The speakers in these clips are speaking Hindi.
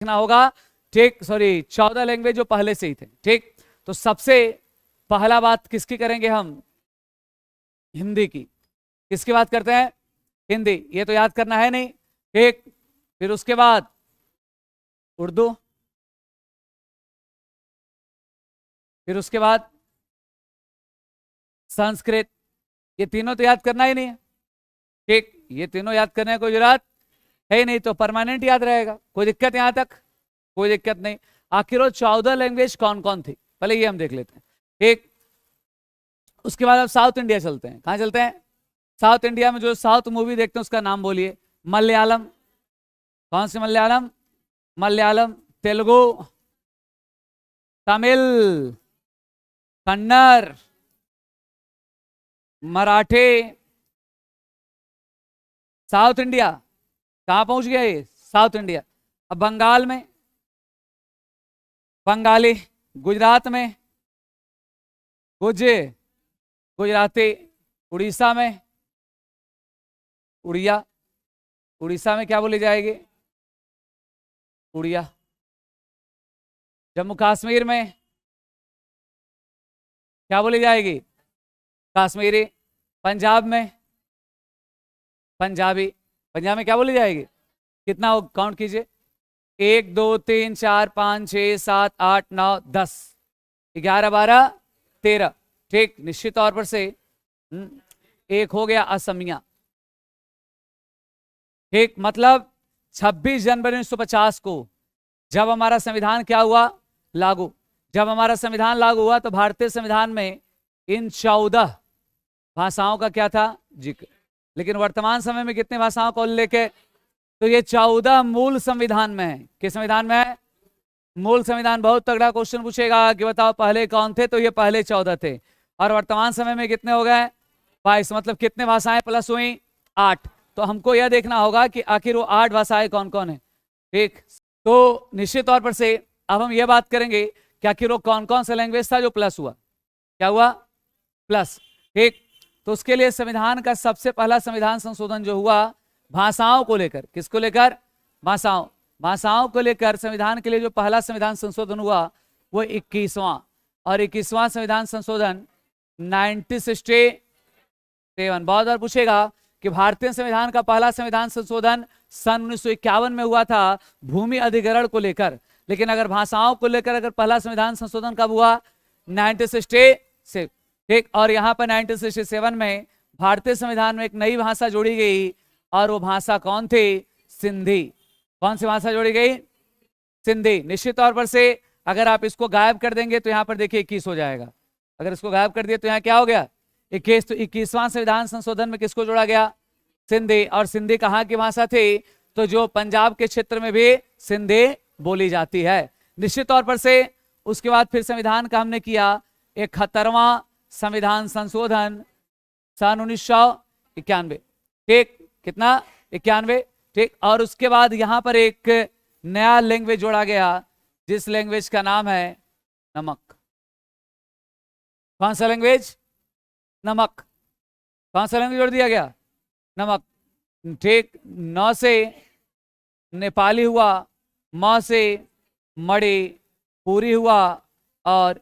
देखना होगा, ठीक, सॉरी 14 लैंग्वेज जो पहले से ही थे, ठीक। तो सबसे पहला बात किसकी करेंगे हम? हिंदी की। किसकी बात करते हैं? हिंदी, ये तो याद करना है नहीं, ठीक। फिर उसके बाद उर्दू, फिर उसके बाद संस्कृत, ये तीनों तो याद करना ही नहीं है, ठीक। ये तीनों याद करने की कोई जरूरत है ही नहीं, तो परमानेंट याद रहेगा, कोई दिक्कत यहां तक? कोई दिक्कत नहीं। आखिर वो 14 लैंग्वेज कौन कौन थी, पहले ये हम देख लेते हैं, ठीक। उसके बाद अब साउथ इंडिया चलते हैं। कहां चलते हैं? साउथ इंडिया में जो साउथ मूवी देखते हैं उसका नाम बोलिए। मलयालम, कौन सी मलयालम? मलयालम, तेलुगु, तमिल, कन्नड़, मराठी। साउथ इंडिया कहां पहुंच गया ये? South India. अब बंगाल में बंगाली, गुजरात में गुजराती, उड़ीसा में उड़िया, उड़ीसा में क्या बोली जाएगी? उड़िया। जम्मू कश्मीर में क्या बोली जाएगी? कश्मीरी। पंजाब में पंजाबी, पंजाब में क्या बोली जाएगी? कितना हो, काउंट कीजिए, 1 2 3 4 5 6 7 8 9 10 11 12 13, ठीक। निश्चित तौर पर से एक हो गया असमिया, ठीक। मतलब 26 जनवरी 1950 को जब हमारा संविधान क्या हुआ? लागू। जब हमारा संविधान लागू हुआ तो भारतीय संविधान में इन 14 भाषाओं का क्या था? जिक्र। लेकिन वर्तमान समय में कितने भाषाओं का उल्लेख है? तो ये 14 मूल संविधान में है। किस संविधान में है? मूल संविधान। बहुत तगड़ा क्वेश्चन पूछेगा कि बताओ पहले कौन थे, तो ये पहले 14 थे, और वर्तमान समय में कितने हो गए? 22। मतलब कितने भाषाएं प्लस हुई? 8। तो हमको यह देखना होगा कि आखिर वो 8 भाषाएं कौन कौन है, ठीक। तो निश्चित तौर पर से अब हम यह बात करेंगे कि आखिर वो कौन कौन सा लैंग्वेज था जो प्लस हुआ। क्या हुआ? प्लस, ठीक। तो उसके लिए संविधान का सबसे पहला संविधान संशोधन जो हुआ भाषाओं को लेकर, किसको लेकर? भाषाओं को लेकर संविधान के लिए जो पहला संविधान संशोधन हुआ वो 21वां, और 21वां संविधान संशोधन 1967। बहुत बार पूछेगा कि भारतीय संविधान का पहला संविधान संशोधन सन 1951 में हुआ था भूमि अधिग्रहण को लेकर, लेकिन अगर भाषाओं को लेकर अगर पहला संविधान संशोधन कब हुआ? 1967, ठीक। और यहाँ पर 1967 में भारतीय संविधान में एक नई भाषा जोड़ी गई, और वो भाषा कौन थी? सिंधी। कौन सी भाषा जोड़ी गई? सिंधी। निश्चित तौर पर से अगर आप इसको गायब कर देंगे तो यहाँ पर देखिए 21 हो जाएगा। अगर इसको गायब कर दिए तो यहाँ क्या हो गया? 21। तो 21वां संविधान संशोधन में किसको जोड़ा गया? सिंधी। और सिंधी कहाँ की भाषा थी? तो जो पंजाब के क्षेत्र में भी सिंधी बोली जाती है। निश्चित तौर पर से उसके बाद फिर संविधान का हमने किया 71वां संविधान संशोधन सन 1991, ठीक। कितना? 91, ठीक। और उसके बाद यहां पर एक नया लैंग्वेज जोड़ा गया जिस लैंग्वेज का नाम है नमक। कौन सा लैंग्वेज? नमक। कौन सा लैंग्वेज जोड़ दिया गया? नमक, ठीक। 9 से नेपाली हुआ, म से मणिपुरी हुआ, और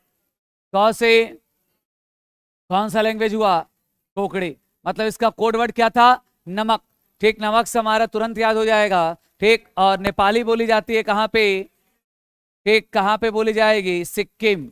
क से कौन सा लैंग्वेज हुआ? कोंकणी। मतलब इसका कोड वर्ड क्या था? नमक, ठीक। नमक से हमारा तुरंत याद हो जाएगा, ठीक। और नेपाली बोली जाती है कहाँ पे? ठीक, कहाँ पे बोली जाएगी? सिक्किम,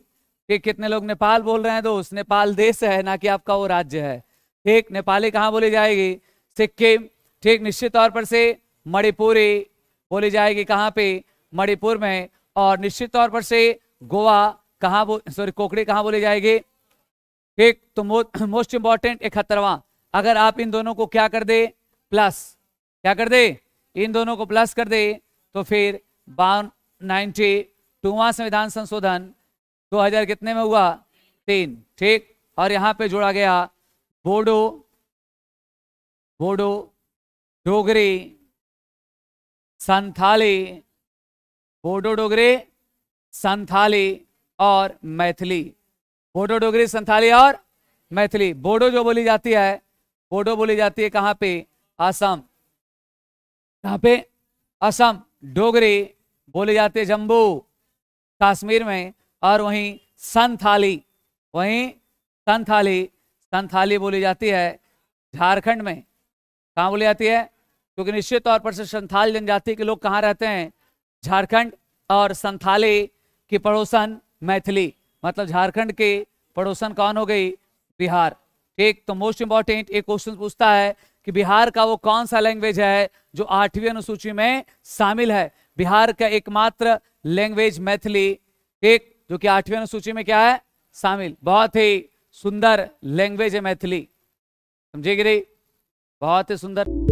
ठीक। कितने लोग नेपाल बोल रहे हैं दोस्त? नेपाल देश है, ना कि आपका वो राज्य है, ठीक। नेपाली कहाँ बोली जाएगी? सिक्किम, ठीक। निश्चित तौर पर से मणिपुरी बोली जाएगी कहाँ पे? मणिपुर में। और निश्चित तौर पर से गोवा कहाँ कोंकणी कहाँ बोली जाएगी? ठीक। तो मोस्ट इंपॉर्टेंट 71वां, अगर आप इन दोनों को क्या कर दे? प्लस। क्या कर दे? इन दोनों को प्लस कर दे, तो फिर 92वां संविधान संशोधन 2000 कितने में हुआ? 3, ठीक। और यहाँ पे जोड़ा गया बोडो, डोगरी, संथाली, बोडो, डोगरी, संथाली और मैथिली। बोडो, डोगरी, संथाली और मैथिली। बोडो जो बोली जाती है, बोडो बोली जाती है कहाँ पे? असम। कहाँ पे? असम। डोगरी बोली जाती है जम्बू कश्मीर में, और वहीं संथाली, वहीं संथाली बोली जाती है झारखंड में। कहाँ बोली जाती है? क्योंकि निश्चित तौर पर से संथाल जनजाति के लोग कहाँ रहते हैं? झारखंड। और संथाली की पड़ोसन मैथिली, मतलब झारखंड के पड़ोसन कौन हो गई? बिहार। ठीक, तो मोस्ट इंपॉर्टेंट एक क्वेश्चन पूछता है कि बिहार का वो कौन सा लैंग्वेज है जो 8वीं अनुसूची में शामिल है? बिहार का एकमात्र लैंग्वेज मैथिली, ठीक, जो कि 8वीं अनुसूची में क्या है? शामिल। बहुत ही सुंदर लैंग्वेज है मैथिली, समझे कि नहीं? बहुत ही सुंदर।